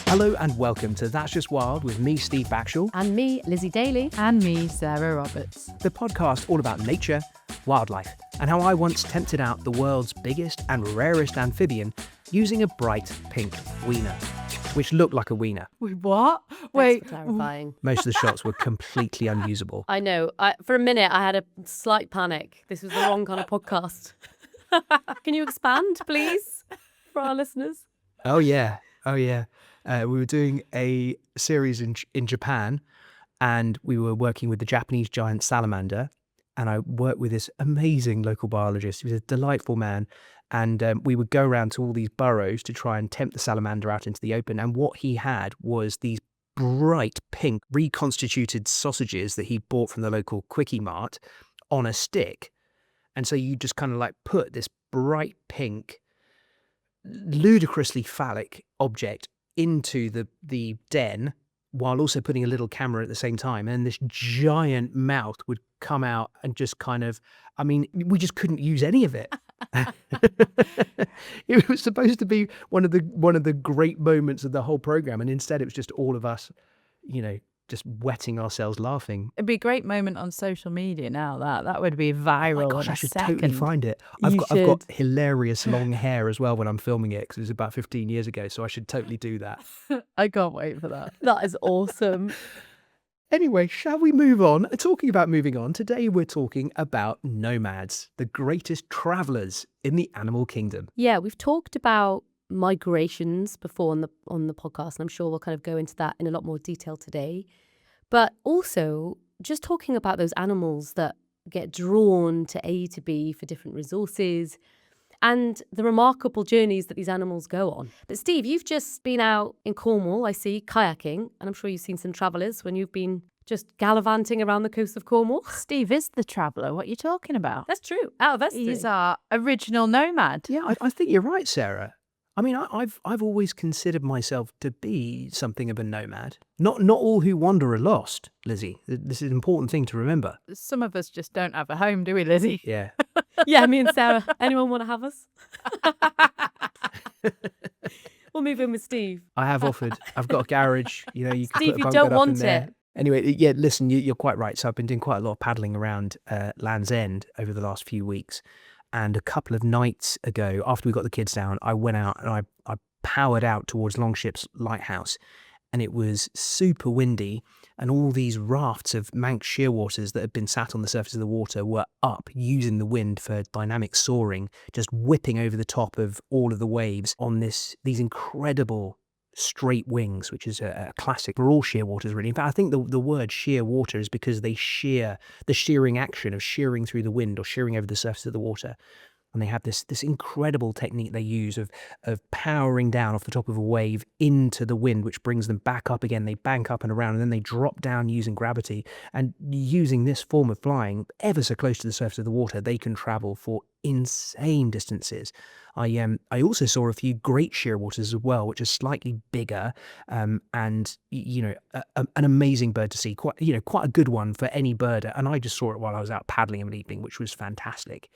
Hello and welcome to That's Just Wild with me, Steve Backshall. And me, Lizzie Daly. And me, Sarah Roberts. The podcast all about nature, wildlife, and how I once tempted out the world's biggest and rarest amphibian using a bright pink wiener, which looked like a wiener. Wait, what? Thanks for clarifying. Most of the shots were completely unusable. I know. For a minute, I had a slight panic. This was the wrong kind of podcast. Can you expand, please, for our listeners? Oh, yeah. We were doing a series in Japan, and we were working with the Japanese giant salamander, and I worked with this amazing local biologist. He was a delightful man, and we would go around to all these burrows to try and tempt the salamander out into the open, and what he had was these bright pink reconstituted sausages that he bought from the local quickie mart on a stick. And so you just kind of like put this bright pink, ludicrously phallic object into the den while also putting a little camera at the same time, and this giant mouth would come out and just kind of, I mean, we just couldn't use any of it. It was supposed to be one of the great moments of the whole program, and instead it was just all of us, just wetting ourselves laughing. It'd be a great moment on social media now. That would be viral. Oh my gosh, in a I should second. totally find it. I've got hilarious long hair as well when I'm filming it, because it was about 15 years ago, so I should totally do that. I can't wait for that. That is awesome. Anyway, shall we move on? Talking about moving on, today we're talking about nomads, the greatest travellers in the animal kingdom. Yeah, we've talked about migrations before on the podcast, and I'm sure we'll kind of go into that in a lot more detail today. But also just talking about those animals that get drawn to A to B for different resources and the remarkable journeys that these animals go on. But Steve, you've just been out in Cornwall, I see, kayaking, and I'm sure you've seen some travellers when you've been just gallivanting around the coast of Cornwall. Steve is the traveller. What are you talking about? That's true. Out of us three. He's our original nomad. Yeah, I think you're right, Sarah. I mean, I've always considered myself to be something of a nomad. Not all who wander are lost, Lizzie. This is an important thing to remember. Some of us just don't have a home, do we, Lizzie? Yeah. Yeah, me and Sarah. Anyone want to have us? We'll move in with Steve. I have offered. I've got a garage. You can Steve, put a you bunk don't bed up in want there. it. Anyway, yeah, listen, you're quite right. So I've been doing quite a lot of paddling around Land's End over the last few weeks. And a couple of nights ago, after we got the kids down, I went out and I powered out towards Longship's lighthouse. And it was super windy, and all these rafts of Manx shearwaters that had been sat on the surface of the water were up, using the wind for dynamic soaring, just whipping over the top of all of the waves on these incredible straight wings, which is a classic for all shearwaters, really. In fact, I think the word shearwater is because they shear, the shearing action of shearing through the wind or shearing over the surface of the water. And they have this incredible technique they use of powering down off the top of a wave into the wind, which brings them back up again. They bank up and around, and then they drop down using gravity. And using this form of flying ever so close to the surface of the water, they can travel for insane distances. I also saw a few great shearwaters as well, which are slightly bigger, and an amazing bird to see. Quite a good one for any birder. And I just saw it while I was out paddling in the evening, which was fantastic.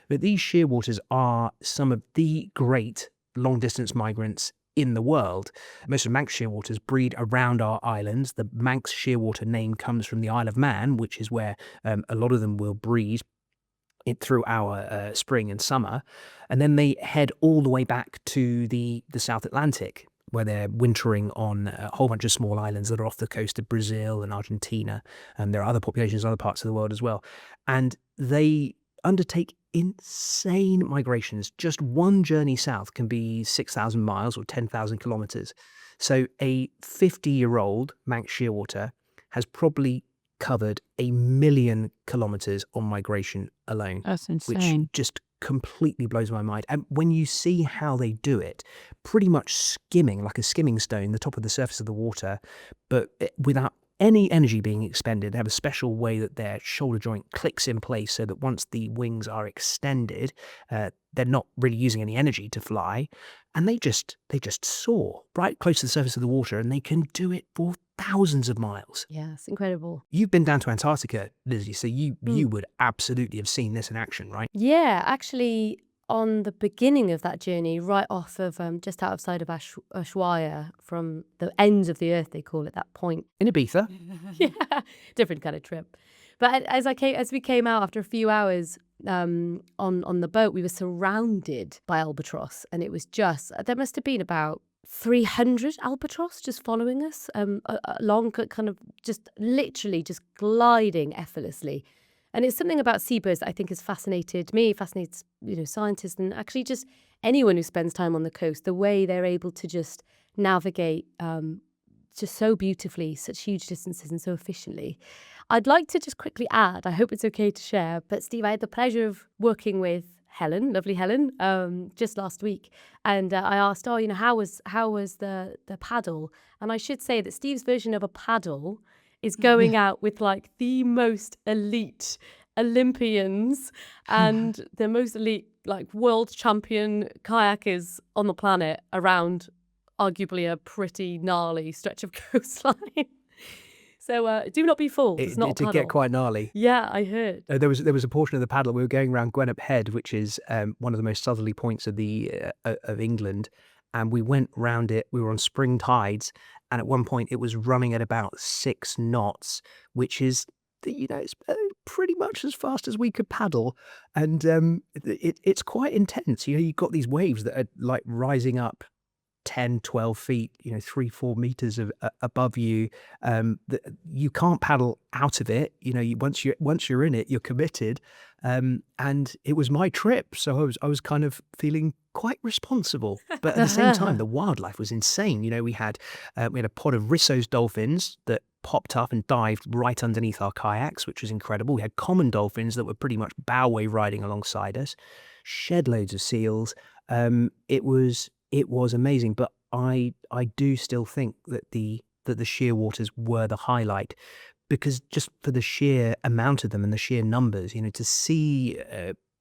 But these shearwaters are some of the great long-distance migrants in the world. Most of Manx shearwaters breed around our islands. The Manx shearwater name comes from the Isle of Man, which is where a lot of them will breed through our spring and summer. And then they head all the way back to the South Atlantic, where they're wintering on a whole bunch of small islands that are off the coast of Brazil and Argentina. And there are other populations in other parts of the world as well. And they undertake insane migrations. Just one journey south can be 6,000 miles or 10,000 kilometers. So a 50-year-old Manx shearwater has probably covered 1 million kilometers on migration alone. That's insane. Which just completely blows my mind. And when you see how they do it, pretty much skimming, like a skimming stone, the top of the surface of the water, but without any energy being expended. They have a special way that their shoulder joint clicks in place so that once the wings are extended, they're not really using any energy to fly, and they just soar right close to the surface of the water, and they can do it for thousands of miles. Yeah, it's incredible. You've been down to Antarctica, Lizzie, so you would absolutely have seen this in action, right? Yeah, actually, on the beginning of that journey, right off of just outside of Ushuaia, from the ends of the earth, they call it, that point. In Ibiza. Yeah, different kind of trip. But as we came out after a few hours on the boat, we were surrounded by albatross, and it was just, there must have been about 300 albatross just following us along, kind of just literally just gliding effortlessly. And it's something about seabirds that I think has fascinated me, fascinates scientists, and actually just anyone who spends time on the coast, the way they're able to just navigate just so beautifully, such huge distances and so efficiently. I'd like to just quickly add, I hope it's okay to share, but Steve, I had the pleasure of working with Helen, lovely Helen, just last week. And I asked, how was the paddle? And I should say that Steve's version of a paddle is going out with like the most elite Olympians and the most elite like world champion kayakers on the planet around arguably a pretty gnarly stretch of coastline. So do not be fooled. It's not a It did paddle. get quite gnarly. Yeah, I heard. There was a portion of the paddle. We were going around Gwenup Head, which is one of the most southerly points of England, and we went round it. We were on spring tides, and at one point it was running at about 6 knots, which is it's pretty much as fast as we could paddle, and it's quite intense. You've got these waves that are like rising up 10, 12 feet, 3-4 meters above you. You can't paddle out of it. Once you're in it, you're committed. And it was my trip, so I was kind of feeling quite responsible. But at the same time, the wildlife was insane. We had a pod of Risso's dolphins that popped up and dived right underneath our kayaks, which was incredible. We had common dolphins that were pretty much bow wave riding alongside us. Shed loads of seals. It was amazing, but I do still think that the shearwaters were the highlight, because just for the sheer amount of them and the sheer numbers, to see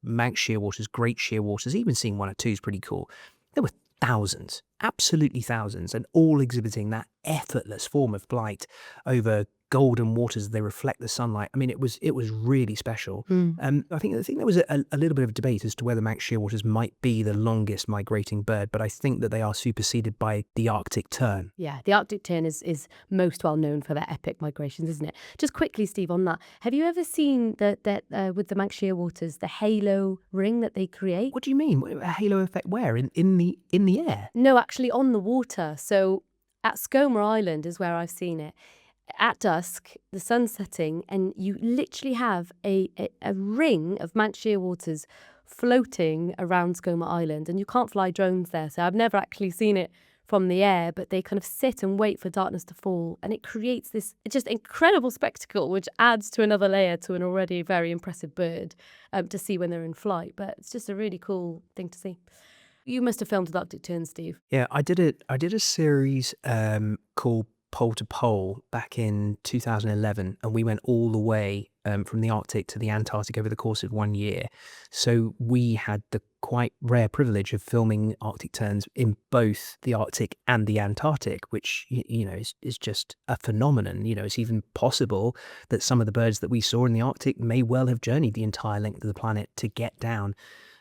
Manx shearwaters, great shearwaters, even seeing one or two is pretty cool. There were thousands, absolutely thousands, and all exhibiting that effortless form of flight over golden waters. They reflect the sunlight. I mean, it was really special. I think there was a little bit of debate as to whether Manx shearwaters might be the longest migrating bird, but I think that they are superseded by the Arctic tern. Yeah, the Arctic tern is most well known for their epic migrations, isn't it? Just quickly, Steve, on that, have you ever seen that with the Manx shearwaters, the halo ring that they create? What do you mean? A halo effect where? In the air? No, actually on the water. So at Skomer Island is where I've seen it. At dusk, the sun's setting, and you literally have a ring of Manx shearwaters floating around Skomer Island, and you can't fly drones there. So I've never actually seen it from the air, but they kind of sit and wait for darkness to fall, and it creates this just incredible spectacle, which adds to another layer to an already very impressive bird to see when they're in flight. But it's just a really cool thing to see. You must have filmed with Arctic tern, Steve. Yeah, I did a series called Pole to Pole back in 2011, and we went all the way from the Arctic to the Antarctic over the course of 1 year. So we had the quite rare privilege of filming Arctic terns in both the Arctic and the Antarctic, which is just a phenomenon. It's even possible that some of the birds that we saw in the Arctic may well have journeyed the entire length of the planet to get down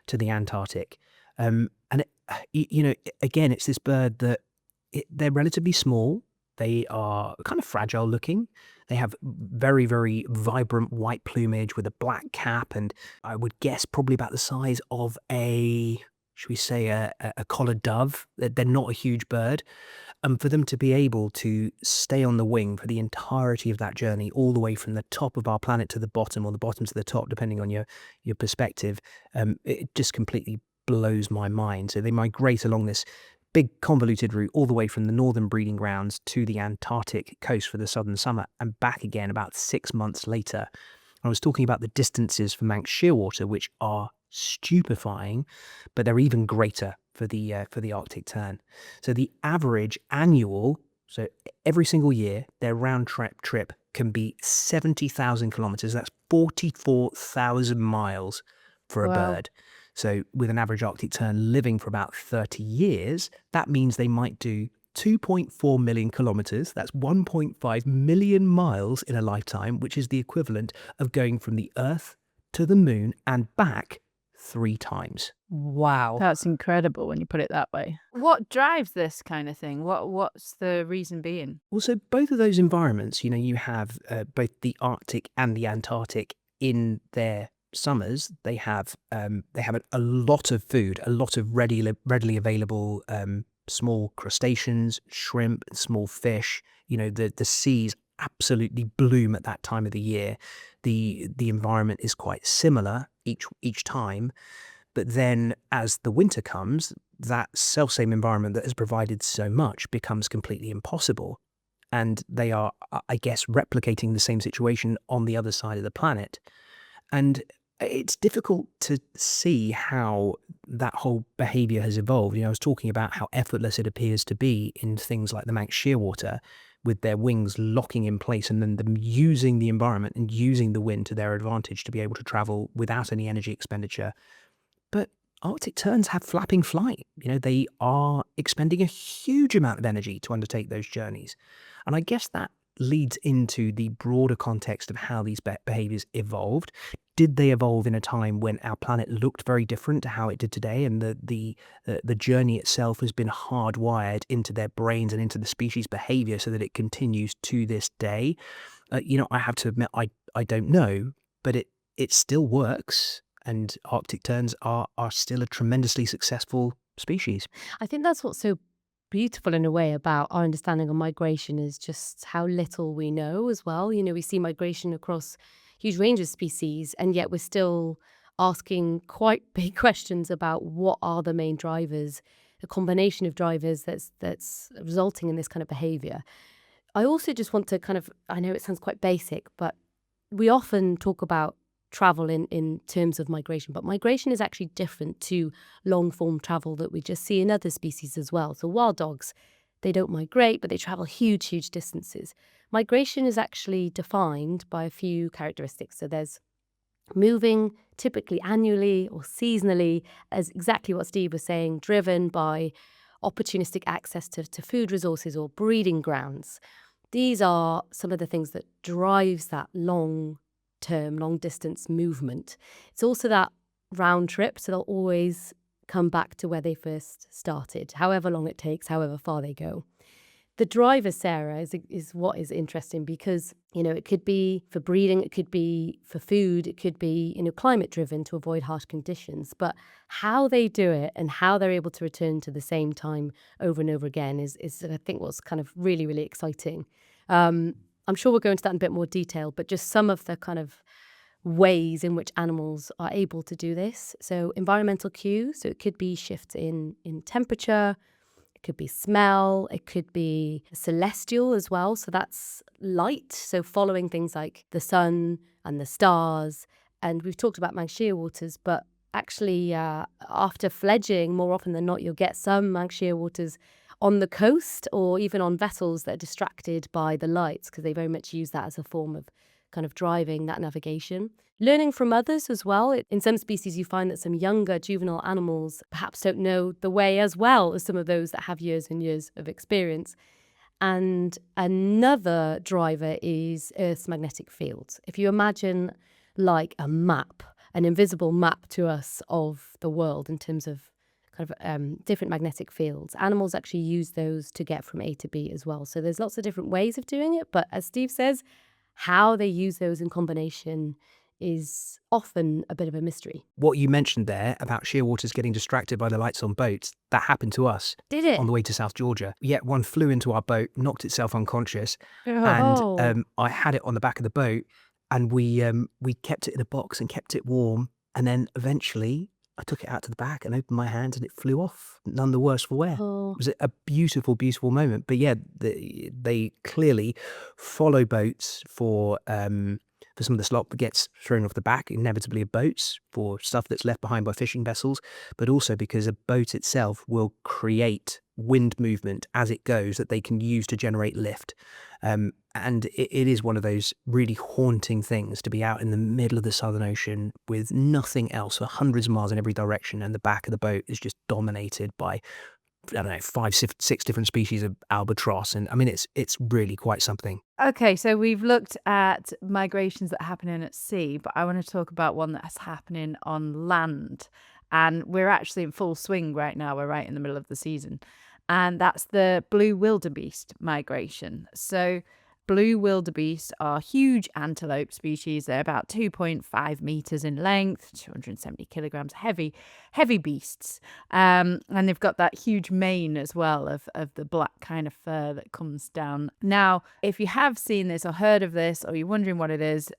to the Antarctic. And again, it's this bird that they're relatively small. They are kind of fragile looking. They have very, very vibrant white plumage with a black cap, and I would guess probably about the size of a collared dove. They're not a huge bird. And for them to be able to stay on the wing for the entirety of that journey, all the way from the top of our planet to the bottom, or the bottom to the top, depending on your perspective, it just completely blows my mind. So they migrate along this big convoluted route all the way from the northern breeding grounds to the Antarctic coast for the southern summer and back again about 6 months later. I was talking about the distances for Manx shearwater, which are stupefying, but they're even greater for the Arctic tern. So the average annual, so every single year, their round trip can be 70,000 kilometers. That's 44,000 miles for a bird. So with an average Arctic tern living for about 30 years, that means they might do 2.4 million kilometers. That's 1.5 million miles in a lifetime, which is the equivalent of going from the Earth to the Moon and back 3 times. Wow. That's incredible when you put it that way. What drives this kind of thing? What's the reason being? Also, both of those environments, you have both the Arctic and the Antarctic in their summers. They have a lot of food, a lot of readily available small crustaceans, shrimp, and small fish. The seas absolutely bloom at that time of the year. The environment is quite similar each time, but then as the winter comes, that self-same environment that has provided so much becomes completely impossible. And they are, I guess, replicating the same situation on the other side of the planet. And it's difficult to see how that whole behavior has evolved. I was talking about how effortless it appears to be in things like the Manx shearwater, with their wings locking in place and then them using the environment and using the wind to their advantage to be able to travel without any energy expenditure. But Arctic terns have flapping flight. They are expending a huge amount of energy to undertake those journeys. And I guess that leads into the broader context of how these behaviors evolved. Did they evolve in a time when our planet looked very different to how it did today, and the journey itself has been hardwired into their brains and into the species' behavior so that it continues to this day? I have to admit, I don't know, but it still works, and Arctic terns are still a tremendously successful species. I think that's what's so beautiful in a way about our understanding of migration is just how little we know as well. We see migration across huge range of species, and yet we're still asking quite big questions about what are the main drivers, the combination of drivers that's resulting in this kind of behavior. I also just want to I know it sounds quite basic, but we often talk about travel in terms of migration, but migration is actually different to long form travel that we just see in other species as well. So wild dogs, they don't migrate, but they travel huge distances. Migration is actually defined by a few characteristics. So there's moving, typically annually or seasonally, as exactly what Steve was saying, driven by opportunistic access to food resources or breeding grounds. These are some of the things that drives that long distance movement. It's also that round trip, so they'll always come back to where they first started, however long it takes, however far they go. The driver, Sarah, is what is interesting because, it could be for breeding, it could be for food, it could be, climate driven to avoid harsh conditions. But how they do it and how they're able to return to the same time over and over again is I think, what's kind of really, really exciting. I'm sure we'll go into that in a bit more detail, but just some of the kind of ways in which animals are able to do this. So environmental cues, so it could be shifts in temperature, it could be smell, it could be celestial as well. So that's light, so following things like the sun and the stars. And we've talked about Manx shearwaters, but actually after fledging, more often than not, you'll get some Manx shearwaters on the coast or even on vessels that are distracted by the lights because they very much use that as a form of kind of driving that navigation. Learning from others as well. In some species, you find that some younger juvenile animals perhaps don't know the way as well as some of those that have years and years of experience. And another driver is Earth's magnetic fields. If you imagine like a map, an invisible map to us of the world in terms of different magnetic fields. Animals actually use those to get from A to B as well. So there's lots of different ways of doing it. But as Steve says, how they use those in combination is often a bit of a mystery. What you mentioned there about shearwaters getting distracted by the lights on boats, that happened to us. Did it? On the way to South Georgia. Yet one flew into our boat, knocked itself unconscious, Oh. and I had it on the back of the boat, and we kept it in a box and kept it warm, and then eventually I took it out to the back and opened my hands and it flew off, none the worse for wear. Oh. It was a beautiful, beautiful moment. But yeah, they clearly follow boats for some of the slop that gets thrown off the back, inevitably of boats, for stuff that's left behind by fishing vessels, but also because a boat itself will create wind movement as it goes that they can use to generate lift. And it is one of those really haunting things to be out in the middle of the Southern Ocean with nothing else for hundreds of miles in every direction, and the back of the boat is just dominated by I don't know, 5, 6 different species of albatross. And I mean, it's really quite something. Okay, so we've looked at migrations that are happening at sea, but I want to talk about one that's happening on land. And we're actually in full swing right now. We're right in the middle of the season. And that's the blue wildebeest migration. So blue wildebeest are huge antelope species. They're about 2.5 meters in length, 270 kilograms, heavy beasts. And they've got that huge mane as well of the black kind of fur that comes down. Now, if you have seen this or heard of this, or you're wondering what it is,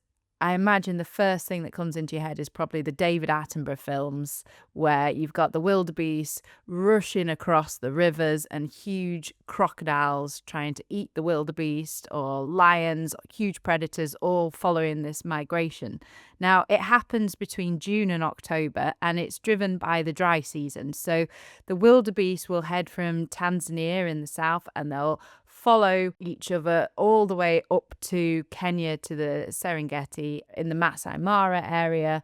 I imagine the first thing that comes into your head is probably the David Attenborough films, where you've got the wildebeest rushing across the rivers and huge crocodiles trying to eat the wildebeest, or lions, or huge predators, all following this migration. Now, it happens between June and October, and it's driven by the dry season. So the wildebeest will head from Tanzania in the south, and they'll follow each other all the way up to Kenya, to the Serengeti in the Masai Mara area.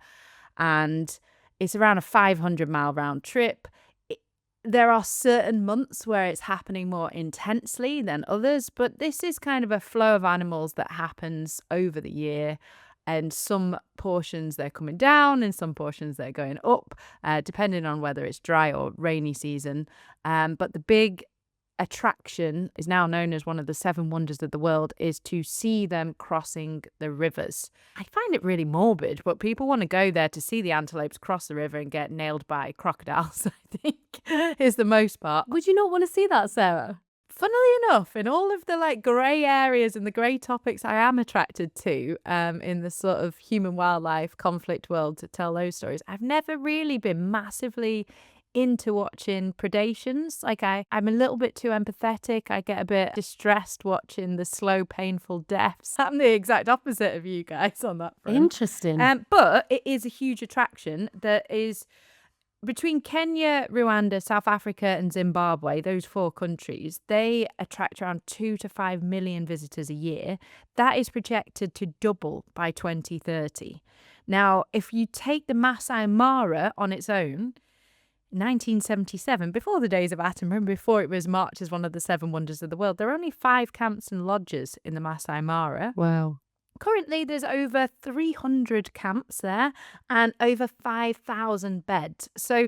And it's around a 500-mile round trip. There are certain months where it's happening more intensely than others, but this is kind of a flow of animals that happens over the year. And some portions they're coming down, and some portions they're going up, depending on whether it's dry or rainy season. But the big attraction is now known as one of the 7 wonders of the world, is to see them crossing the rivers. I find it really morbid, but people want to go there to see the antelopes cross the river and get nailed by crocodiles, I think, is the most part. Would you not want to see that, Sarah? Funnily enough, in all of the like grey areas and the grey topics I am attracted to, in the sort of human wildlife conflict world, to tell those stories, I've never really been massively into watching predations. Like I'm a little bit too empathetic. I get a bit distressed watching the slow, painful deaths. I'm the exact opposite of you guys on that front. Interesting. But it is a huge attraction that is between Kenya, Rwanda, South Africa, and Zimbabwe. Those 4 countries, they attract around 2 to 5 million visitors a year. That is projected to double by 2030. Now, if you take the Masai Mara on its own, 1977, before the days of Attenborough, before it was marked as one of the 7 wonders of the world, there are only 5 camps and lodges in the Masai Mara. Wow. Currently, there's over 300 camps there and over 5,000 beds. So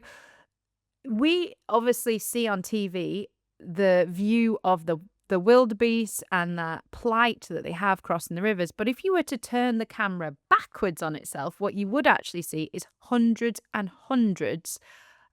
we obviously see on TV the view of the wildebeest and that plight that they have crossing the rivers. But if you were to turn the camera backwards on itself, what you would actually see is hundreds and hundreds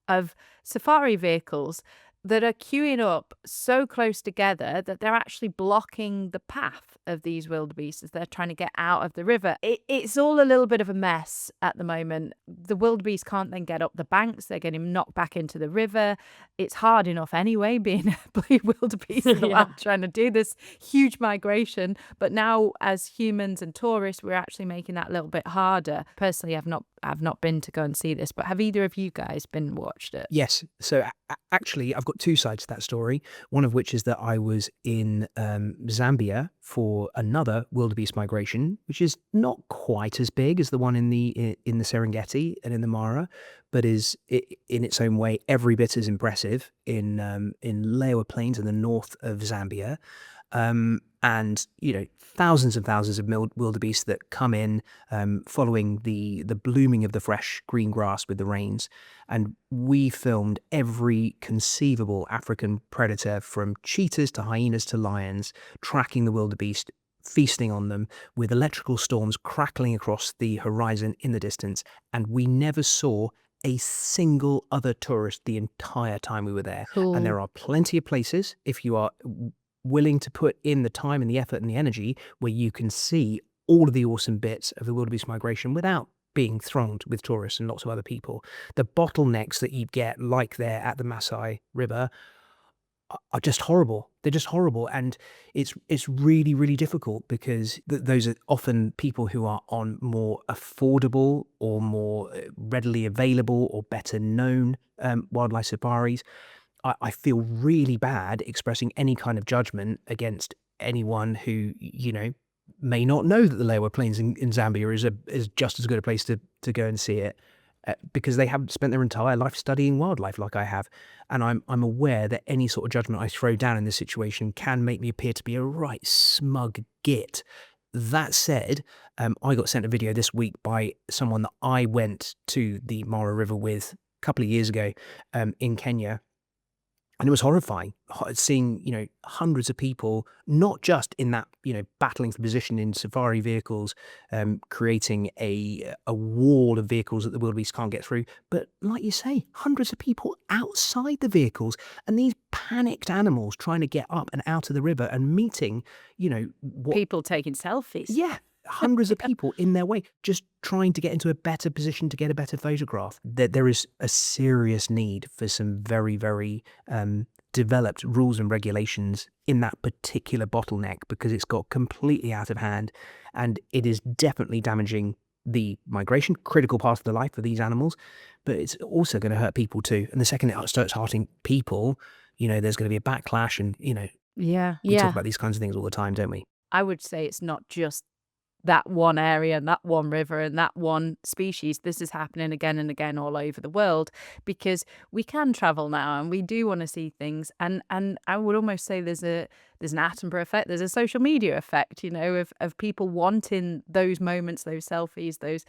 of safari vehicles that are queuing up so close together that they're actually blocking the path of these wildebeest as they're trying to get out of the river. It's all a little bit of a mess at the moment. The wildebeest can't then get up the banks. They're getting knocked back into the river. It's hard enough anyway, being a blue wildebeest in the wild, trying to do this huge migration. But now, as humans and tourists, we're actually making that a little bit harder. Personally, I've not been to go and see this, but have either of you guys been and watched it? Yes. So actually, I've got 2 sides to that story. One of which is that I was in Zambia for another wildebeest migration, which is not quite as big as the one in the Serengeti and in the Mara, but is in its own way every bit as impressive in Lewa Plains in the north of Zambia. And thousands and thousands of wildebeest that come in following the blooming of the fresh green grass with the rains. And we filmed every conceivable African predator, from cheetahs to hyenas to lions, tracking the wildebeest, feasting on them, with electrical storms crackling across the horizon in the distance. And we never saw a single other tourist the entire time we were there. Cool. And there are plenty of places, if you are willing to put in the time and the effort and the energy, where you can see all of the awesome bits of the wildebeest migration without being thronged with tourists and lots of other people. The bottlenecks that you get, like there at the Masai River, are just horrible. They're just horrible. And it's really, really difficult, because those are often people who are on more affordable or more readily available or better known wildlife safaris. I feel really bad expressing any kind of judgment against anyone who, may not know that the Lewa Plains in Zambia is just as good a place to go and see it. because they haven't spent their entire life studying wildlife like I have. And I'm aware that any sort of judgment I throw down in this situation can make me appear to be a right smug git. That said, I got sent a video this week by someone that I went to the Mara River with a couple of years ago in Kenya. And it was horrifying seeing, hundreds of people, not just in that, battling for position in safari vehicles, creating a wall of vehicles that the wildebeest can't get through, but like you say, hundreds of people outside the vehicles, and these panicked animals trying to get up and out of the river and meeting, what People taking selfies. yeah, hundreds of people in their way, just trying to get into a better position to get a better photograph. There is a serious need for some very, very developed rules and regulations in that particular bottleneck, because it's got completely out of hand and it is definitely damaging the migration, critical part of the life of these animals, but it's also going to hurt people too. And the second it starts hurting people, there's going to be a backlash, and, Yeah. we talk Yeah. about these kinds of things all the time, don't we? I would say it's not just that one area and that one river and that one species. This is happening again and again all over the world, because we can travel now and we do want to see things. And I would almost say there's an Attenborough effect. There's a social media effect, of people wanting those moments, those selfies, those,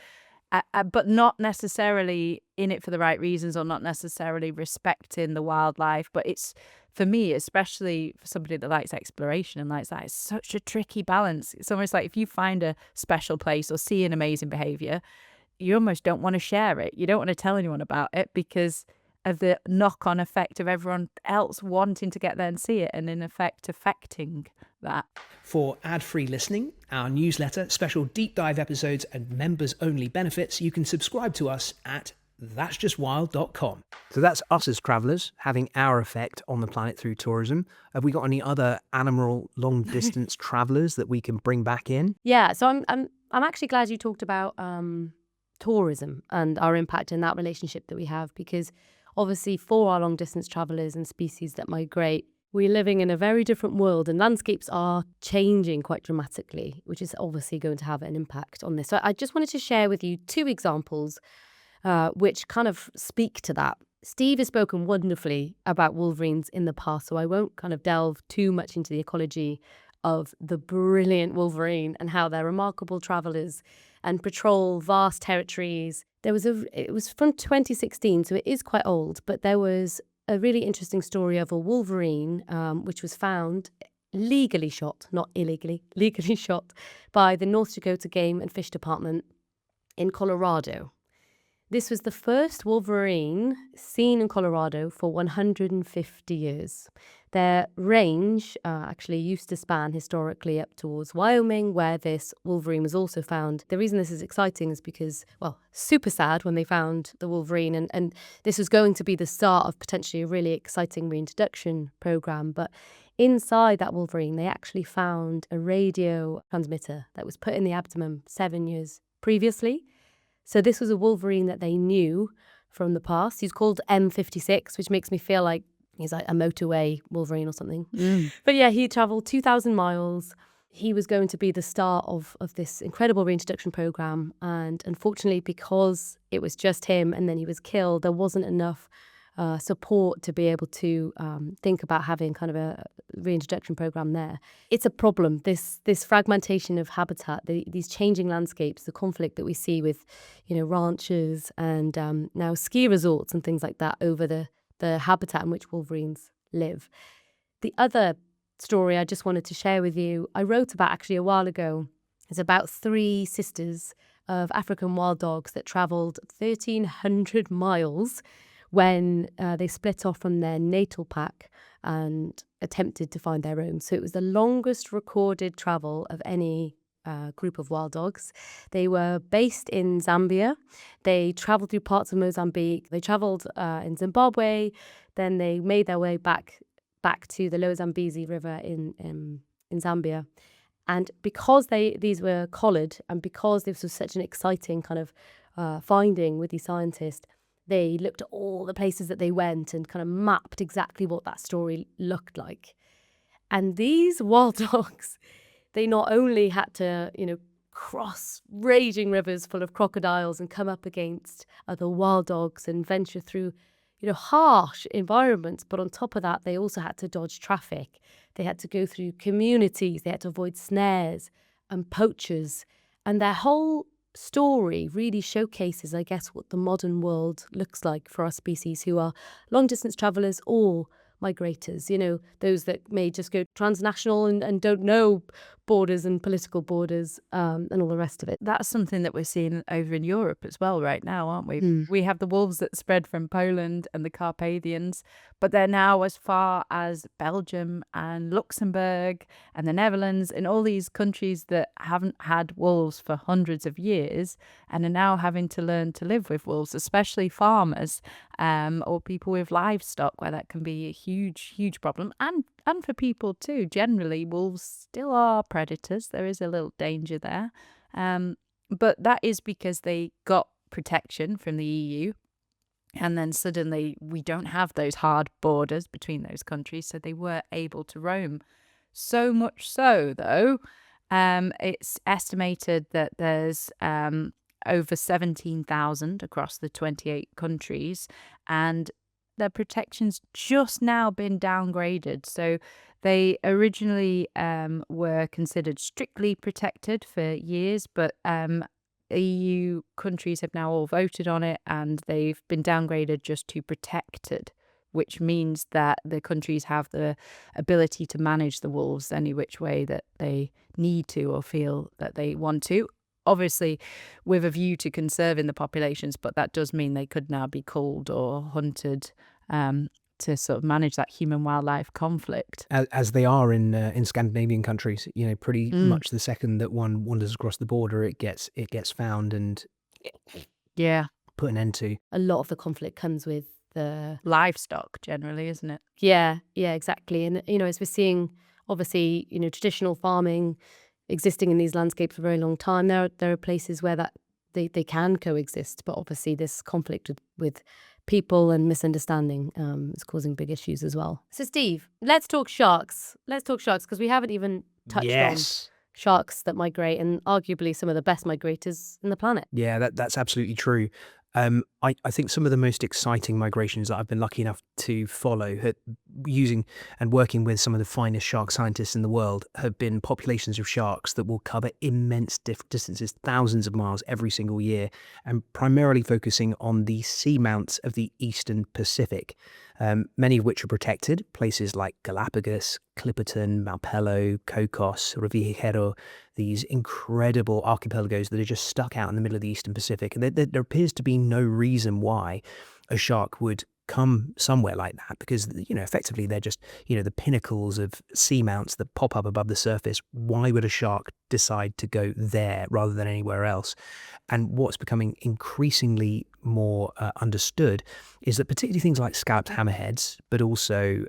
but not necessarily in it for the right reasons, or not necessarily respecting the wildlife. But it's, for me, especially for somebody that likes exploration and likes that, it's such a tricky balance. It's almost like if you find a special place or see an amazing behaviour, you almost don't want to share it. You don't want to tell anyone about it because of the knock-on effect of everyone else wanting to get there and see it, and in effect affecting that. For ad-free listening, our newsletter, special deep dive episodes, and members-only benefits, you can subscribe to us at that'sjustwild.com. So that's us as travellers having our effect on the planet through tourism. Have we got any other animal long-distance travellers that we can bring back in? Yeah, so I'm actually glad you talked about tourism and our impact in that relationship that we have, because obviously for our long distance travellers and species that migrate, we're living in a very different world, and landscapes are changing quite dramatically, which is obviously going to have an impact on this. So I just wanted to share with you two examples which kind of speak to that. Steve has spoken wonderfully about wolverines in the past, so I won't kind of delve too much into the ecology of the brilliant wolverine and how they're remarkable travellers and patrol vast territories. It was from 2016, so it is quite old, but there was a really interesting story of a wolverine which was found legally shot, not illegally, legally shot by the North Dakota Game and Fish Department in Colorado. This was the first wolverine seen in Colorado for 150 years. Their range actually used to span historically up towards Wyoming, where this wolverine was also found. The reason this is exciting is because, well, super sad when they found the wolverine, and this was going to be the start of potentially a really exciting reintroduction program. But inside that wolverine, they actually found a radio transmitter that was put in the abdomen 7 years previously. So this was a wolverine that they knew from the past. He's called M56, which makes me feel like he's like a motorway wolverine or something. But yeah, he travelled 2,000 miles. He was going to be the start of this incredible reintroduction program. And unfortunately, because it was just him and then he was killed, there wasn't enough support to be able to think about having kind of a reintroduction program there. It's a problem, this fragmentation of habitat, these changing landscapes, the conflict that we see with, ranchers and now ski resorts and things like that over the habitat in which wolverines live. The other story I just wanted to share with you, I wrote about actually a while ago. It's about 3 sisters of African wild dogs that travelled 1,300 miles when they split off from their natal pack and attempted to find their own. So it was the longest recorded travel of any group of wild dogs. They were based in Zambia. They travelled through parts of Mozambique. They travelled in Zimbabwe. Then they made their way back to the Lower Zambezi River in Zambia. And because these were collared, and because this was such an exciting kind of finding with these scientists, they looked at all the places that they went and kind of mapped exactly what that story looked like. And these wild dogs, they not only had to, cross raging rivers full of crocodiles and come up against other wild dogs and venture through, harsh environments. But on top of that, they also had to dodge traffic. They had to go through communities. They had to avoid snares and poachers. And their whole story really showcases, I guess, what the modern world looks like for our species who are long distance travelers or migrators, those that may just go transnational and don't know borders and political borders and all the rest of it. That's something that we're seeing over in Europe as well right now, aren't we? Mm. We have the wolves that spread from Poland and the Carpathians, but they're now as far as Belgium and Luxembourg and the Netherlands and all these countries that haven't had wolves for hundreds of years and are now having to learn to live with wolves, especially farmers or people with livestock, where that can be a huge problem. And for people too. Generally, wolves still are predators. There is a little danger there. But that is because they got protection from the EU. And then suddenly we don't have those hard borders between those countries. So they were able to roam. So much so, though, it's estimated that there's over 17,000 across the 28 countries. And their protection's just now been downgraded. So they originally were considered strictly protected for years, but EU countries have now all voted on it and they've been downgraded just to protected, which means that the countries have the ability to manage the wolves any which way that they need to or feel that they want to. Obviously, with a view to conserving the populations, but that does mean they could now be culled or hunted to sort of manage that human-wildlife conflict. As they are in Scandinavian countries, pretty much the second that one wanders across the border, it gets found and put an end to. A lot of the conflict comes with the livestock generally, isn't it? Yeah, exactly. And, as we're seeing, obviously, traditional farming existing in these landscapes for a very long time, there are places where that they can coexist, but obviously this conflict with people and misunderstanding is causing big issues as well. So Steve, let's talk sharks. Because we haven't even touched on sharks that migrate and arguably some of the best migrators in the planet. Yeah, that's absolutely true. I think some of the most exciting migrations that I've been lucky enough to follow, using and working with some of the finest shark scientists in the world, have been populations of sharks that will cover immense distances, thousands of miles every single year, and primarily focusing on the seamounts of the eastern Pacific, many of which are protected, places like Galapagos, Clipperton, Malpelo, Cocos, Reviejero, these incredible archipelagos that are just stuck out in the middle of the eastern Pacific. And there appears to be no reason why a shark would come somewhere like that, because effectively they're just the pinnacles of seamounts that pop up above the surface. Why would a shark decide to go there rather than anywhere else? And what's becoming increasingly more understood is that particularly things like scalloped hammerheads, but also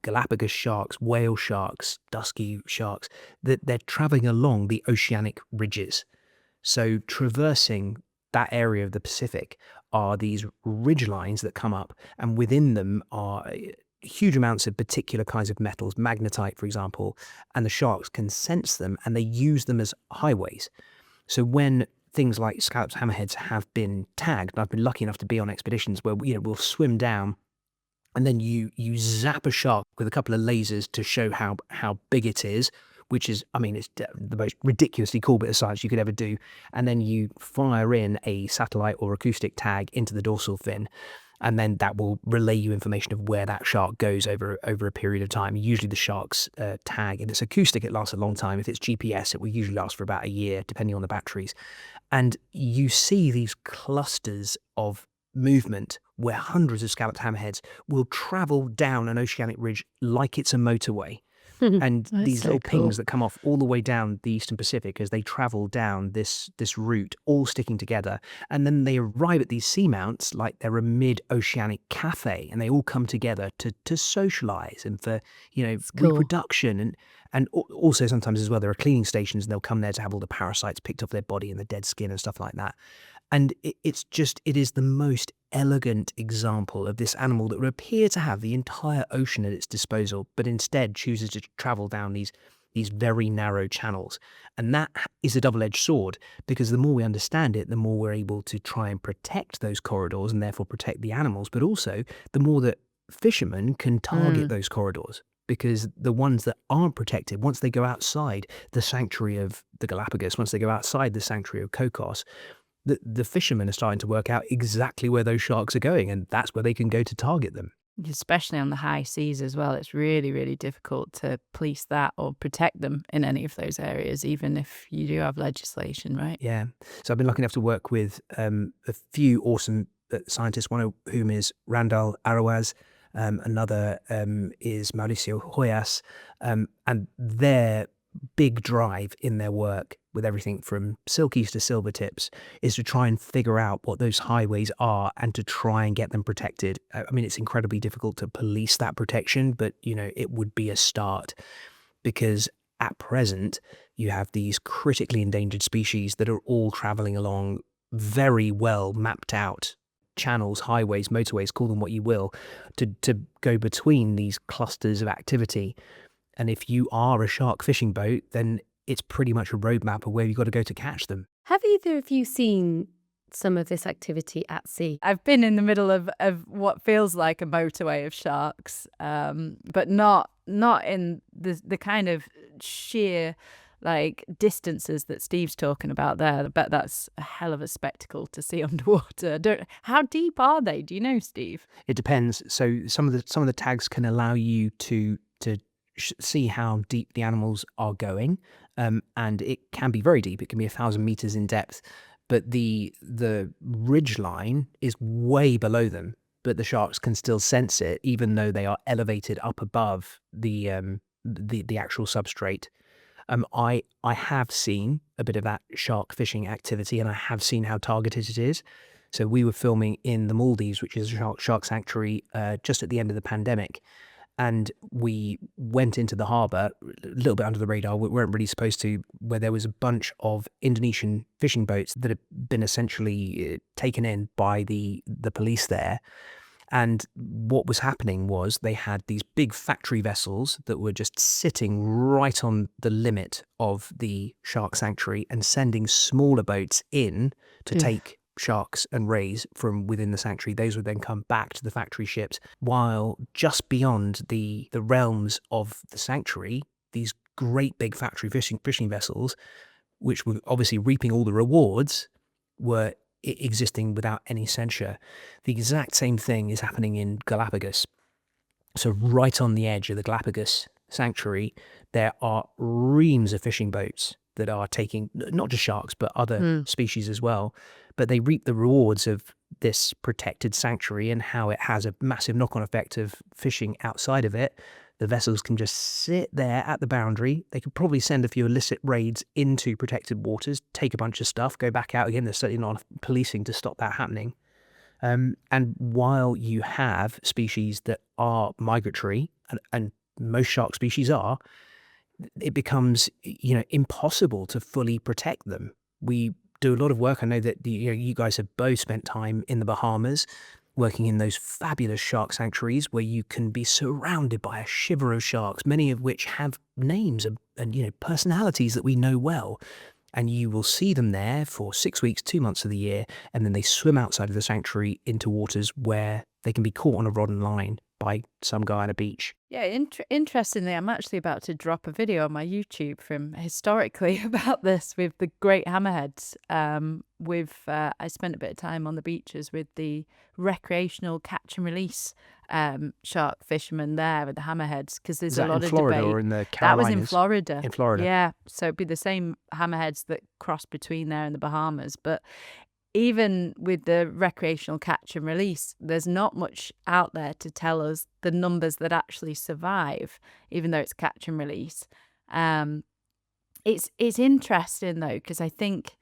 Galapagos sharks, whale sharks, dusky sharks, that they're traveling along the oceanic ridges. So traversing that area of the Pacific are these ridge lines that come up, and within them are huge amounts of particular kinds of metals, magnetite, for example, and the sharks can sense them and they use them as highways. So when things like scalloped hammerheads have been tagged, and I've been lucky enough to be on expeditions where we'll swim down and then you zap a shark with a couple of lasers to show how big it is, which is, it's the most ridiculously cool bit of science you could ever do. And then you fire in a satellite or acoustic tag into the dorsal fin, and then that will relay you information of where that shark goes over a period of time. Usually the shark's tag, if it's acoustic, it lasts a long time. If it's GPS, it will usually last for about a year, depending on the batteries. And you see these clusters of movement where hundreds of scalloped hammerheads will travel down an oceanic ridge like it's a motorway. And these little pings that come off all the way down the eastern Pacific as they travel down this route, all sticking together. And then they arrive at these seamounts like they're a mid-oceanic cafe, and they all come together to socialize and for reproduction. And also sometimes as well there are cleaning stations, and they'll come there to have all the parasites picked off their body and the dead skin and stuff like that. And it is the most elegant example of this animal that would appear to have the entire ocean at its disposal, but instead chooses to travel down these very narrow channels. And that is a double-edged sword, because the more we understand it, the more we're able to try and protect those corridors and therefore protect the animals, but also the more that fishermen can target those corridors. Because the ones that aren't protected, once they go outside the sanctuary of the Galapagos, once they go outside the sanctuary of Cocos, the fishermen are starting to work out exactly where those sharks are going, and that's where they can go to target them. Especially on the high seas as well. It's really, really difficult to police that or protect them in any of those areas, even if you do have legislation, right? Yeah. So I've been lucky enough to work with a few awesome scientists, one of whom is Randall Arawaz, another is Mauricio Hoyas, and their big drive in their work with everything from silkies to silver tips is to try and figure out what those highways are and to try and get them protected. I mean, it's incredibly difficult to police that protection, but it would be a start, because at present you have these critically endangered species that are all traveling along very well mapped out channels, highways, motorways, call them what you will, to go between these clusters of activity. And if you are a shark fishing boat, then it's pretty much a roadmap of where you've got to go to catch them. Have either of you seen some of this activity at sea? I've been in the middle of what feels like a motorway of sharks, but not in the kind of sheer distances that Steve's talking about there. I bet that's a hell of a spectacle to see underwater. How deep are they? Do you know, Steve? It depends. So some of the tags can allow you to see how deep the animals are going, and it can be very deep. It can be 1,000 meters in depth, but the ridge line is way below them. But the sharks can still sense it, even though they are elevated up above the actual substrate. I have seen a bit of that shark fishing activity, and I have seen how targeted it is. So we were filming in the Maldives, which is a shark sanctuary, just at the end of the pandemic. And we went into the harbour, a little bit under the radar, we weren't really supposed to, where there was a bunch of Indonesian fishing boats that had been essentially taken in by the police there. And what was happening was they had these big factory vessels that were just sitting right on the limit of the shark sanctuary and sending smaller boats in to take sharks and rays from within the sanctuary. Those would then come back to the factory ships, while just beyond the realms of the sanctuary, these great big factory fishing vessels, which were obviously reaping all the rewards, were existing without any censure. The exact same thing is happening in Galapagos. So right on the edge of the Galapagos sanctuary, there are reams of fishing boats that are taking not just sharks, but other species as well. But they reap the rewards of this protected sanctuary and how it has a massive knock-on effect of fishing outside of it. The vessels can just sit there at the boundary. They could probably send a few illicit raids into protected waters, take a bunch of stuff, go back out again. There's certainly not policing to stop that happening. And while you have species that are migratory, and most shark species are, it becomes impossible to fully protect them. We do a lot of work. I know that you guys have both spent time in the Bahamas working in those fabulous shark sanctuaries where you can be surrounded by a shiver of sharks, many of which have names and personalities that we know well. And you will see them there for 6 weeks, 2 months of the year, and then they swim outside of the sanctuary into waters where they can be caught on a rod and line by some guy on a beach. Yeah, interestingly, I'm actually about to drop a video on my YouTube from historically about this with the great hammerheads. I spent a bit of time on the beaches with the recreational catch and release shark fishermen there with the hammerheads, because there's a lot in of Florida debate. or in the That was Carolinas? in Florida. In Florida. Yeah, so it'd be the same hammerheads that cross between there and the Bahamas. But even with the recreational catch and release, there's not much out there to tell us the numbers that actually survive, even though it's catch and release. It's interesting though, because I think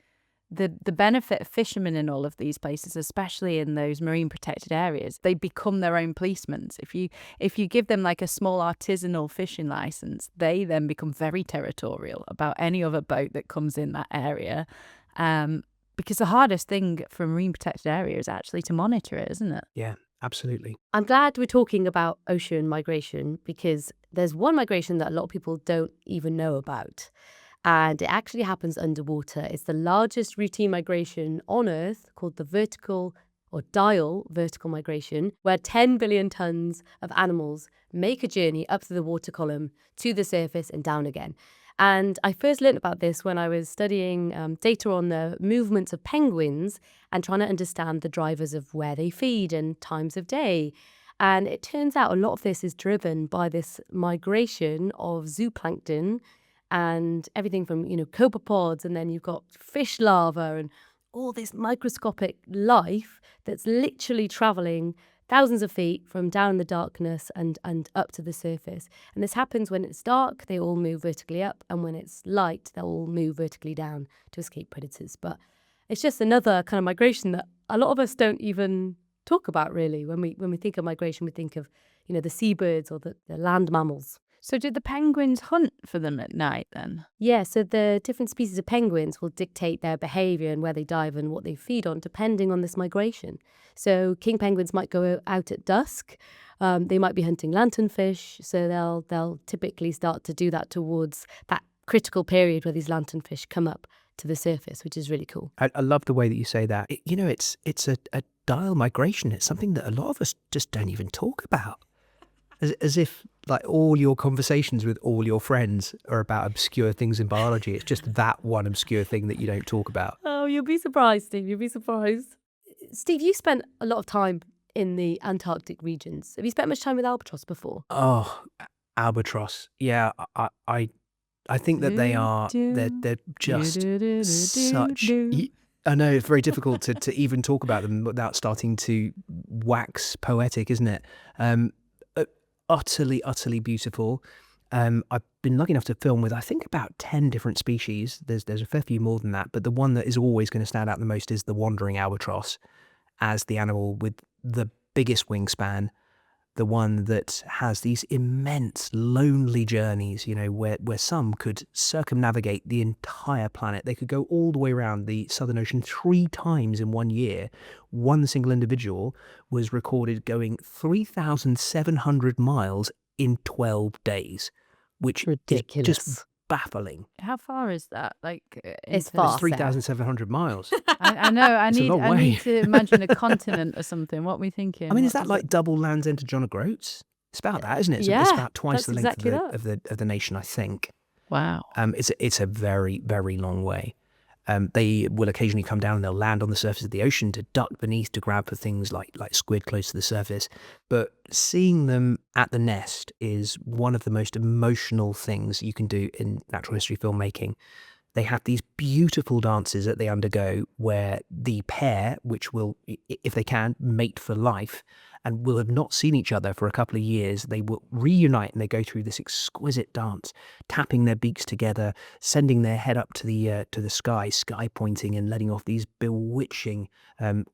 the benefit of fishermen in all of these places, especially in those marine protected areas, they become their own policemen. If you give them like a small artisanal fishing license, they then become very territorial about any other boat that comes in that area. Because the hardest thing for a marine protected area is actually to monitor it, isn't it? Yeah, absolutely. I'm glad we're talking about ocean migration, because there's one migration that a lot of people don't even know about. and it actually happens underwater. It's the largest routine migration on Earth, called the vertical or diel vertical migration, where 10 billion tons of animals make a journey up through the water column to the surface and down again. And I first learned about this when I was studying data on the movements of penguins and trying to understand the drivers of where they feed and times of day. And it turns out a lot of this is driven by this migration of zooplankton and everything from, copepods, and then you've got fish larvae and all this microscopic life that's literally traveling thousands of feet from down in the darkness and up to the surface. And this happens when it's dark, they all move vertically up, and when it's light, they'll all move vertically down to escape predators. But it's just another kind of migration that a lot of us don't even talk about, really. When we think of migration, we think of, the seabirds or the land mammals. So did the penguins hunt for them at night then? Yeah, so the different species of penguins will dictate their behaviour and where they dive and what they feed on, depending on this migration. So king penguins might go out at dusk. They might be hunting lanternfish, so they'll typically start to do that towards that critical period where these lanternfish come up to the surface, which is really cool. I love the way that you say that. It's a dial migration. It's something that a lot of us just don't even talk about. As if like all your conversations with all your friends are about obscure things in biology. It's just that one obscure thing that you don't talk about. Oh, you'll be surprised, Steve. You'll be surprised. Steve, you spent a lot of time in the Antarctic regions. Have you spent much time with albatross before? Oh, albatross. Yeah, I think that they're just such. I know it's very difficult to even talk about them without starting to wax poetic, isn't it? Utterly beautiful. I've been lucky enough to film with, I think, about 10 different species. There's a fair few more than that, but the one that is always going to stand out the most is the wandering albatross, as the animal with the biggest wingspan, the one that has these immense lonely journeys, where some could circumnavigate the entire planet. They could go all the way around the Southern Ocean 3 times in 1 year. One single individual was recorded going 3,700 miles in 12 days, which Ridiculous. is just baffling. How far is that? It's into- far. It's 3,700 miles. I know. I It's a long I way. need to imagine a continent or something. What are we thinking? I mean, is What that like it? double Land's End to John O'Groats? It's about that, isn't it? It's Yeah, about twice that's the length exactly that. of the nation, I think. Wow. It's a very, very long way. They will occasionally come down and they'll land on the surface of the ocean to duck beneath to grab for things like squid close to the surface. But seeing them at the nest is one of the most emotional things you can do in natural history filmmaking. They have these beautiful dances that they undergo where the pair, which will, if they can, mate for life, and will have not seen each other for a couple of years, they will reunite and they go through this exquisite dance, tapping their beaks together, sending their head up to the sky pointing and letting off these bewitching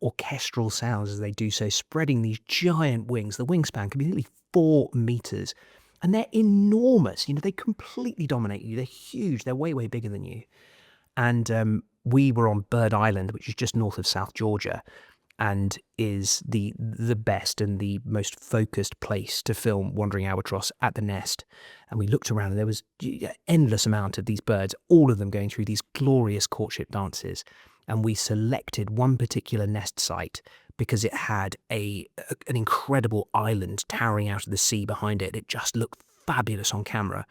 orchestral sounds as they do so, spreading these giant wings. The wingspan can be nearly 4 meters. And they're enormous. They completely dominate you. They're huge. They're way, way bigger than you. And we were on Bird Island, which is just north of South Georgia, and is the best and the most focused place to film Wandering Albatross at the nest. And we looked around and there was an endless amount of these birds, all of them going through these glorious courtship dances. And we selected one particular nest site because it had an incredible island towering out of the sea behind it. It just looked fabulous on camera.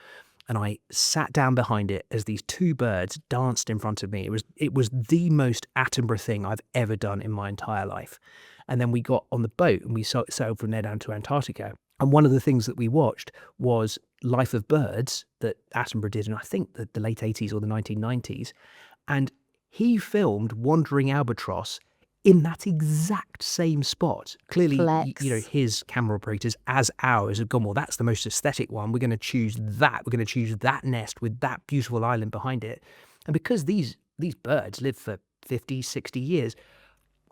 And I sat down behind it as these 2 birds danced in front of me. It was the most Attenborough thing I've ever done in my entire life. And then we got on the boat and we sailed from there down to Antarctica. And one of the things that we watched was Life of Birds that Attenborough did in, I think, the late 80s or the 1990s. And he filmed Wandering Albatross in that exact same spot. Clearly, Flex. his camera operators, as ours, have gone, well, that's the most aesthetic one. We're going to choose that. We're going to choose that nest with that beautiful island behind it. And because these birds live for 50, 60 years,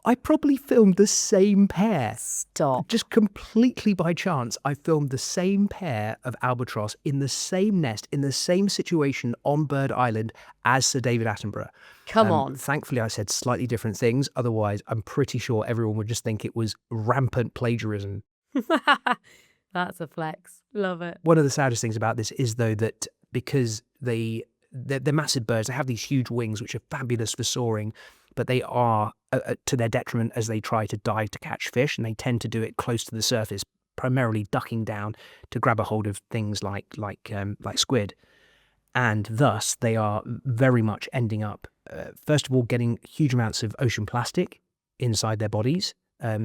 I probably filmed the same pair. Stop. Just completely by chance, I filmed the same pair of albatross in the same nest, in the same situation on Bird Island as Sir David Attenborough. Come on. Thankfully, I said slightly different things. Otherwise, I'm pretty sure everyone would just think it was rampant plagiarism. That's a flex. Love it. One of the saddest things about this is, though, that because the they're massive birds. They have these huge wings, which are fabulous for soaring, but they are to their detriment as they try to dive to catch fish, and they tend to do it close to the surface, primarily ducking down to grab a hold of things like squid. And thus, they are very much ending up, first of all, getting huge amounts of ocean plastic inside their bodies.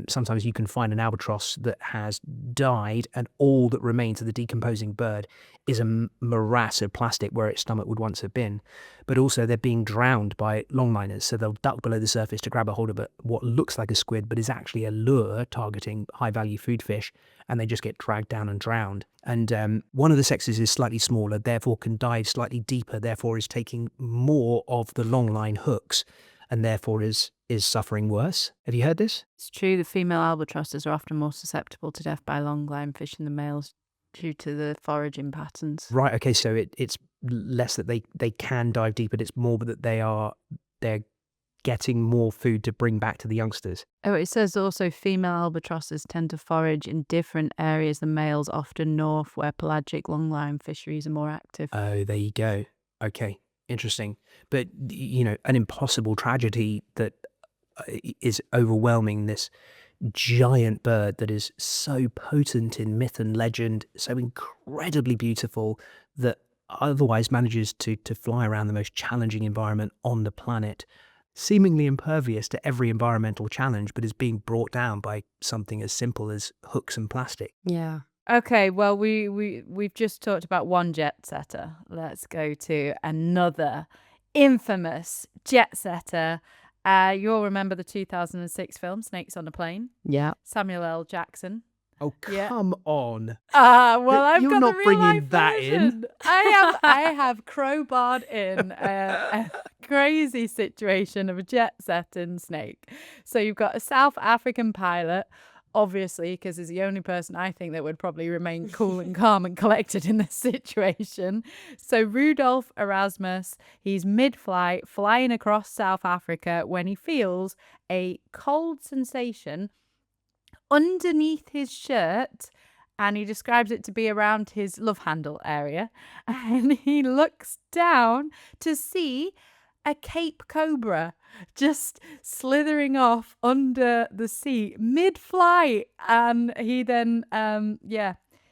Sometimes you can find an albatross that has died, and all that remains of the decomposing bird is a morass of plastic where its stomach would once have been. But also, they're being drowned by longliners, so they'll duck below the surface to grab a hold of what looks like a squid, but is actually a lure targeting high-value food fish, and they just get dragged down and drowned. And one of the sexes is slightly smaller, therefore can dive slightly deeper, therefore is taking more of the longline hooks, and therefore is suffering worse. Have you heard this? It's true, the female albatrosses are often more susceptible to death by longline fish than the males due to the foraging patterns. Right, okay, so it's less that they can dive deep, but it's more that they're getting more food to bring back to the youngsters. Oh, it says also female albatrosses tend to forage in different areas than males, often north where pelagic longline fisheries are more active. Oh, there you go. Okay, interesting. But, an impossible tragedy that is overwhelming this giant bird that is so potent in myth and legend, so incredibly beautiful, that otherwise manages to fly around the most challenging environment on the planet, seemingly impervious to every environmental challenge, but is being brought down by something as simple as hooks and plastic. Yeah. Okay, well, we've just talked about one jet setter. Let's go to another infamous jet setter. You'll remember the 2006 film Snakes on a Plane. Yeah. Samuel L. Jackson. Oh, Yeah. come on. Well, I've You're got not the real bringing life that in. version. I have crowbarred in a crazy situation of a jet setting snake. So you've got a South African pilot, obviously, because he's the only person I think that would probably remain cool and calm and collected in this situation. So Rudolf Erasmus, he's mid-flight, flying across South Africa when he feels a cold sensation underneath his shirt, and he describes it to be around his love handle area, and he looks down to see a Cape Cobra just slithering off under the seat mid-flight, and he then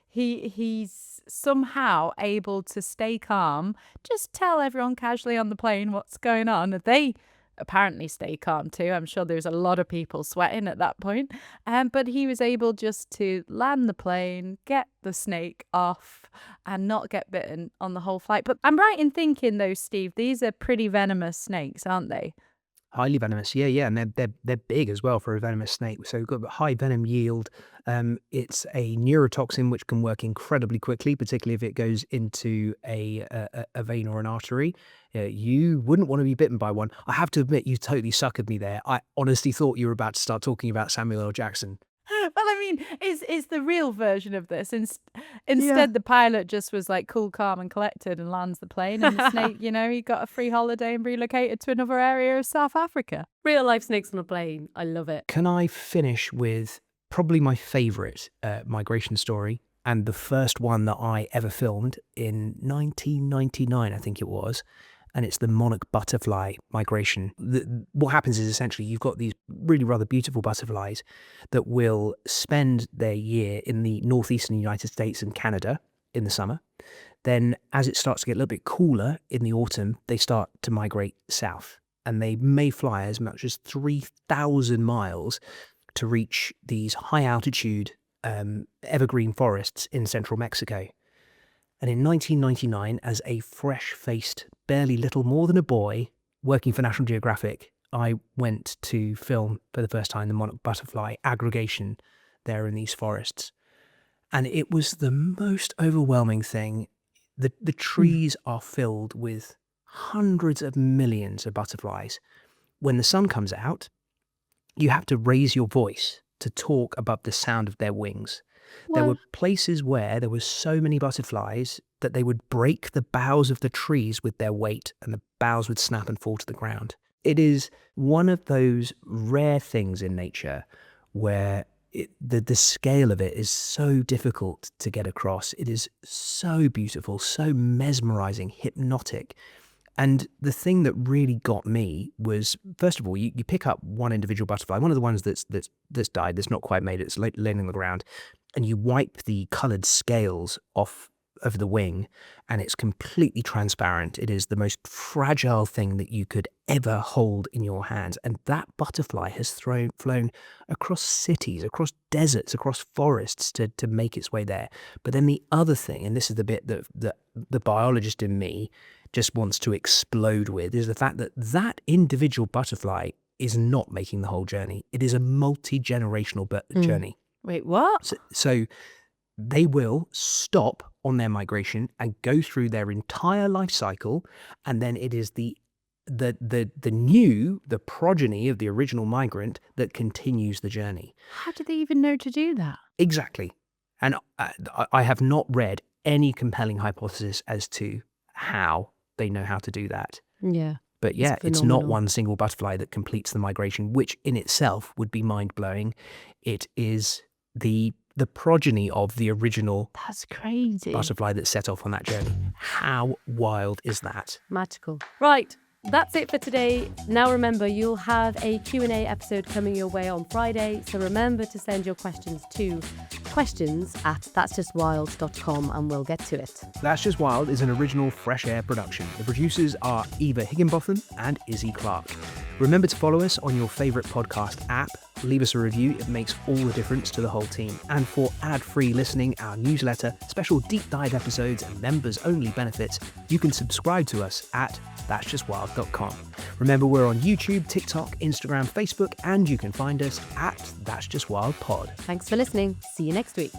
he's somehow able to stay calm, just tell everyone casually on the plane what's going on. They apparently stay calm too. I'm sure there's a lot of people sweating at that point. But he was able just to land the plane, get the snake off, and not get bitten on the whole flight. But I'm right in thinking, though, Steve, these are pretty venomous snakes, aren't they? Highly venomous, yeah, and they're big as well for a venomous snake. So we've got a high venom yield. It's a neurotoxin which can work incredibly quickly, particularly if it goes into a vein or an artery. You wouldn't want to be bitten by one. I have to admit, you totally suckered me there. I honestly thought you were about to start talking about Samuel L. Jackson. Well, I mean, it's the real version of this. Instead, the pilot just was like cool, calm, and collected and lands the plane. And the snake, he got a free holiday and relocated to another area of South Africa. Real life snakes on a plane. I love it. Can I finish with probably my favourite migration story, and the first one that I ever filmed in 1999, I think it was. And it's the Monarch butterfly migration. What happens is essentially you've got these really rather beautiful butterflies that will spend their year in the northeastern United States and Canada in the summer. Then as it starts to get a little bit cooler in the autumn, they start to migrate south. And they may fly as much as 3,000 miles to reach these high altitude evergreen forests in central Mexico. And in 1999, as a fresh-faced, barely little more than a boy, working for National Geographic, I went to film for the first time the monarch butterfly aggregation there in these forests. And it was the most overwhelming thing. The trees are filled with hundreds of millions of butterflies. When the sun comes out, you have to raise your voice to talk above the sound of their wings. There were places where there were so many butterflies that they would break the boughs of the trees with their weight, and the boughs would snap and fall to the ground. It is one of those rare things in nature where the scale of it is so difficult to get across. It is so beautiful, so mesmerizing, hypnotic. And the thing that really got me was, first of all, you pick up one individual butterfly, one of the ones that's died, that's not quite made it, it's laying on the ground, and you wipe the coloured scales off of the wing, and it's completely transparent. It is the most fragile thing that you could ever hold in your hands. And that butterfly has flown across cities, across deserts, across forests to make its way there. But then the other thing, and this is the bit that the biologist in me just wants to explode with, is the fact that that individual butterfly is not making the whole journey. It is a multi-generational journey. Wait, what? So they will stop on their migration and go through their entire life cycle, and then it is the progeny of the original migrant that continues the journey. How do they even know to do that? Exactly. And I have not read any compelling hypothesis as to how they know how to do that. Yeah. But yeah, it's not phenomenal. one single butterfly that completes the migration, which in itself would be mind-blowing. It is the progeny of the original That's crazy. butterfly that set off on that journey. How wild is that? Magical. Right. That's it for today. Now remember, you'll have a Q&A episode coming your way on Friday. So remember to send your questions to questions@that'sjustwild.com and we'll get to it. That's Just Wild is an original Fresh Air production. The producers are Eva Higginbotham and Izzy Clark. Remember to follow us on your favourite podcast app. Leave us a review. It makes all the difference to the whole team. And for ad-free listening, our newsletter, special deep dive episodes and members-only benefits, you can subscribe to us at that'sjustwild.com. Remember, we're on YouTube, TikTok, Instagram, Facebook, and you can find us at That's Just Wild Pod. Thanks for listening. See you next week.